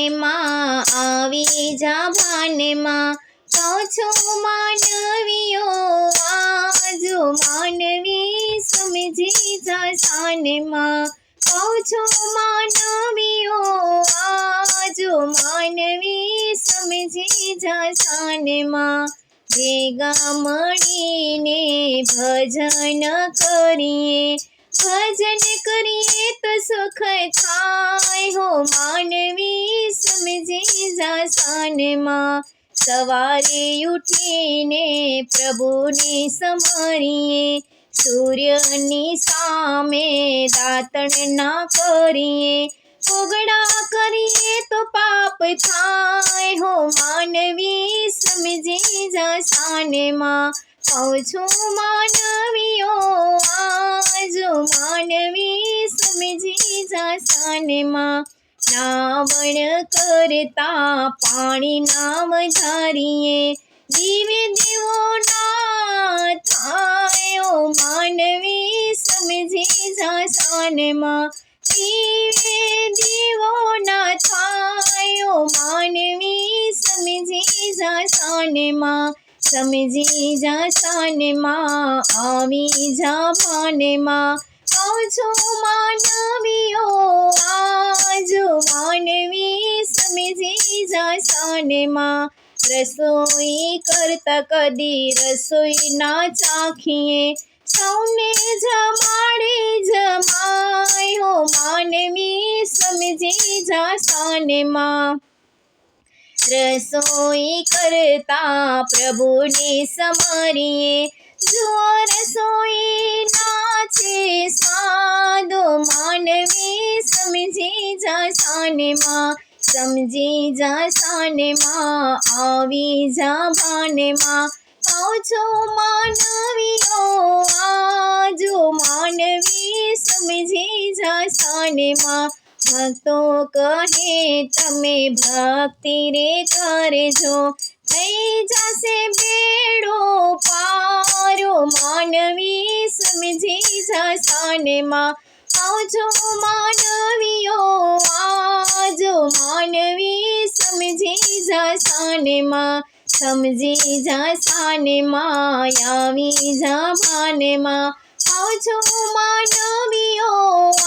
માં આવી જા ભાનમાં, કહું છું માનવીઓ આજો માનવી સમજી જા શાનમાં, કહું છું માનવીઓ આજો માનવી સમજી જા શાનમાં, ભેગા મળીને ભજન કરીએ, ભજન કરીએ તો સુખ થાય હો માનવી સમજી જા શાનમાં, સવારે ઉઠીને પ્રભુને સ્મરીએ, સૂર્યની સામે દાતણ ના કરીએ, કોગળા કરીએ તો પાપ થાય હો માનવી સમજી જા શાનમાં, કહું છું માનવીઓ આજો માનવી સમજી જા શાનમાં, નાવણ કરતા પાણી નામ ધારીએ, દીવે દીવો ના થાય ઓ માનવી સમજી જા શાનમાં, દીવે દીવો ના થાય ઓ માનવી સમજી જા શાનમાં, સમજી જા શાનમાં આવી જા ભાનમાં, કહું છું માનવીઓ આજો માનવી સમજી જા શાનમાં, રસોઈ કરતા કદી રસોઈ ના ચાખીએ, સૌને જમાડે જમાય હો માનવી સમજી જા શાનમાં, રસોઈ કરતા પ્રભુને સ્મરીએ, જો રસોઈ ના છે સાદો માનવી સમજી જા શાનમાં, સમજી જા શાનમાં આવી જા ભાનમાં, કહું છું માનવીઓ આજો માનવી સમજી જા શાનમાં, ભક્તો કહે તમે ભક્તિ રે કરજો, થઈ જશે બેડો પારો માનવી સમજી જા શાનમાં, કહું છું માનવીઓ આજો માનવી સમજી જા શાનમાં, સમજી જા શાનમાં આવી જા ભાનમાં, કહું છું માનવીઓ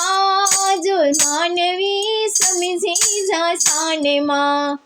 આજો માનવી સમજી જા શાનમાં.